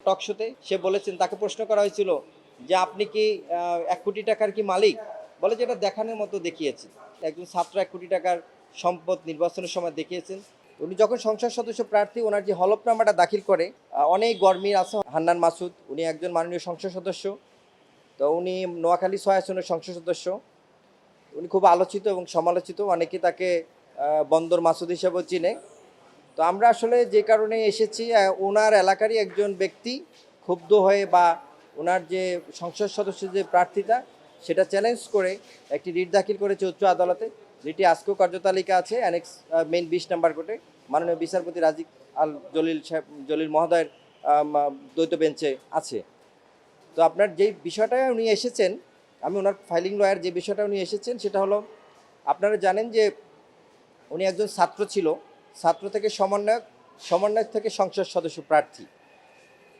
টক শোতে সে বলেছেন, তাকে প্রশ্ন করা হয়েছিল যে আপনি কি 1 কোটি টাকার কি মালিক? বলে যে এটা দেখানোর মতো দেখিয়েছি। একজন ছাত্র 1 কোটি টাকার সম্পদ নির্বাচনের সময় দেখিয়েছেন। উনি যখন সংসদ সদস্য প্রার্থী, ওনার যে হলফনামাটা দাখিল করে অনেক গরমিল আছে। হান্নান মাসুদ, উনি একজন মাননীয় সংসদ সদস্য। তো উনি নোয়াখালী 6 আসনের সংসদ সদস্য। উনি খুব আলোচিত এবং সমালোচিত, অনেকে তাকে বন্দর মাসুদ হিসেবেও চিনে। তো আমরা আসলে যে কারণে এসেছি, ওনার এলাকারই একজন ব্যক্তি ক্ষুব্ধ হয়ে বা ওনার যে সংসদ সদস্যের যে প্রার্থীতা সেটা চ্যালেঞ্জ করে একটি রিট দাখিল করেছে উচ্চ আদালতে। যেটি আজকেও কার্যতালিকা আছে অ্যানেক্স মেইন 20 নম্বর কোর্টে, মাননীয় বিচারপতি রাজিক আল জলিল মহোদয়ের দ্বৈত বেঞ্চে আছে। তো আপনার যেই বিষয়টা উনি এসেছেন, আমি ওনার ফাইলিং লয়ার, যে বিষয়টা উনি এসেছেন সেটা হলো, আপনারা জানেন যে উনি একজন ছাত্র ছিল, ছাত্র থেকে সমন্বয়ক, সমন্বয়ক থেকে সংসদ সদস্য প্রার্থী।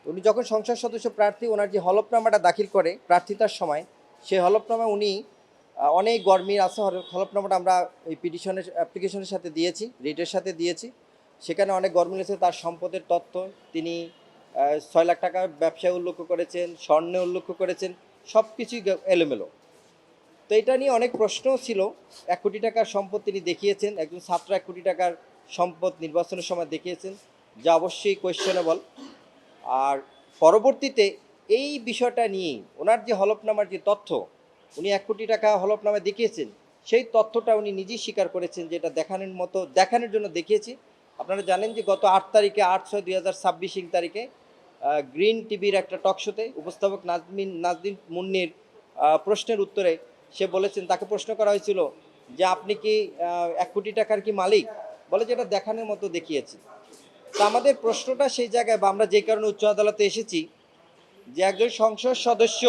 উনি যখন সংসদ সদস্য প্রার্থী, ওনার যে হলফনামাটা দাখিল করে প্রার্থিতার সময়, সেই হলফনামা উনি অনেক গরমিল আছে। হলফনামাটা আমরা এই পিটিশনের অ্যাপ্লিকেশনের সাথে দিয়েছি, রিটের সাথে দিয়েছি। সেখানে অনেক গরমিল আছে। তার সম্পদের তথ্য, তিনি 6 লাখ টাকা ব্যবসায় উল্লেখ করেছেন, স্বর্ণে উল্লেখ করেছেন, সব কিছুই এলোমেলো। তো এটা নিয়ে অনেক প্রশ্ন ছিল। 1 কোটি টাকার সম্পদ তিনি দেখিয়েছেন, একজন ছাত্র 1 কোটি টাকার সম্পদ নির্বাচনের সময় দেখিয়েছেন, যা অবশ্যই কোয়েশ্চেনেবল। আর পরবর্তীতে এই বিষয়টা নিয়ে ওনার যে হলফনামার যে তথ্য, উনি 1 কোটি টাকা হলফনামায় দেখিয়েছেন, সেই তথ্যটা উনি নিজেই স্বীকার করেছেন যে এটা দেখানোর মতো, দেখানোর জন্য দেখিয়েছি। আপনারা জানেন যে গত 8 তারিখে 8/6/2026 তারিখে গ্রিন টিভির একটা টক শোতে উপস্থাপক নাজদিন মুন্নির প্রশ্নের উত্তরে সে বলেছেন, তাকে প্রশ্ন করা হয়েছিল যে আপনি কি 1 কোটি টাকার কি মালিক? বলে যে এটা দেখানোর মতো দেখিয়েছি। তো আমাদের প্রশ্নটা সেই জায়গায়, বা আমরা যে কারণে উচ্চ আদালতে এসেছি, যে একজন সংসদ সদস্য,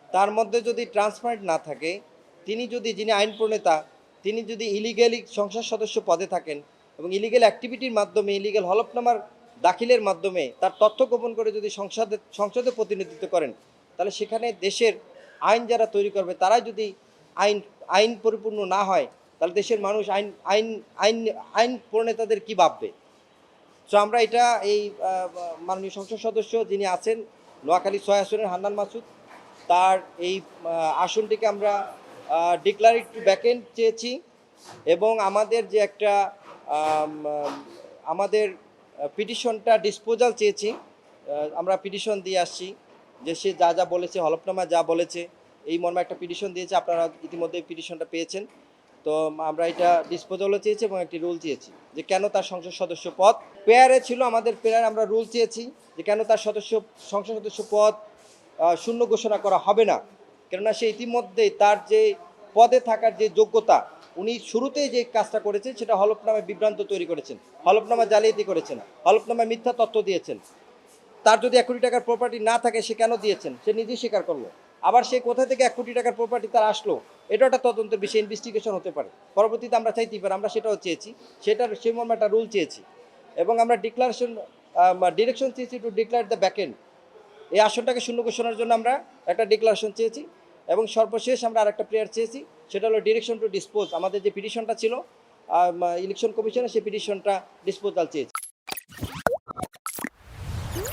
তার মধ্যে যদি ট্রান্সপারেন্ট না থাকে, তিনি যদি, যিনি আইন প্রণেতা, তিনি যদি ইলিগালি সংসদ সদস্য পদে থাকেন এবং ইলিগাল অ্যাক্টিভিটির মাধ্যমে, ইলিগাল হলফনামার দাখিলের মাধ্যমে তার তথ্য গোপন করে যদি সংসদে প্রতিনিধিত্ব করেন, তাহলে সেখানে দেশের আইন যারা তৈরি করবে তারাই যদি আইন আইন পরিপূর্ণ না হয়, তাহলে দেশের মানুষ আইন আইন আইন আইন প্রণেতাদের কী ভাববে? সো আমরা এটা এই মাননীয় সংসদ সদস্য যিনি আছেন নোয়াখালী 6 আসনের হান্নান মাসুদ, তার এই আসনটিকে আমরা ডিক্লারেট টু ভ্যাকেন্ট চেয়েছি। এবং আমাদের যে একটা আমাদের পিটিশনটা ডিসপোজাল চেয়েছি। আমরা পিটিশন দিয়ে আসছি যে সে যা যা বলেছে, হলফনামা যা বলেছে, এই মর্মে একটা পিটিশন দিয়েছে। আপনারা ইতিমধ্যে পিটিশনটা পেয়েছেন। তো আমরা এটা ডিসপোজালও চেয়েছি এবং একটি রুল চেয়েছি যে কেন তার সংসদ সদস্য পদ পেয়ারে ছিল। আমাদের পেয়ারে আমরা রুল চেয়েছি যে কেন তার সংসদ সদস্য পদ শূন্য ঘোষণা করা হবে না, কেননা সে ইতিমধ্যেই তার যে পদে থাকার যে যোগ্যতা, উনি শুরুতেই যে কাজটা করেছেন সেটা হলফনামায় বিভ্রান্ত তৈরি করেছেন, হলফনামা জালিয়াতি করেছেন, হলফনামায় মিথ্যা তথ্য দিয়েছেন। তার যদি 1 কোটি টাকার প্রপার্টি না থাকে, সে কেন দিয়েছেন সে নিজেই স্বীকার করলো। আবার সে কোথা থেকে 1 কোটি টাকার প্রপার্টি তার আসলো, এটা একটা তদন্তের বিষয়, ইনভেস্টিগেশন হতে পারে। পরবর্তীতে আমরা চাইতেই পারি, আমরা সেটাও চেয়েছি, সেই মর্মে একটা রুল চেয়েছি। এবং আমরা ডিরেকশন চেয়েছি টু ডিক্লেয়ার দ্য ব্যাকেন্ড, এই আসনটাকে শূন্য ঘোষণার জন্য আমরা একটা ডিক্লারেশন চেয়েছি। এবং সর্বশেষ আমরা আরেকটা প্রেয়ার চেয়েছি, সেটা হলো ডিরেকশন টু ডিসপোজ। আমাদের যে পিটিশনটা ছিল ইলেকশন কমিশনে, সেই পিটিশনটা ডিসপোজাল চেয়েছি।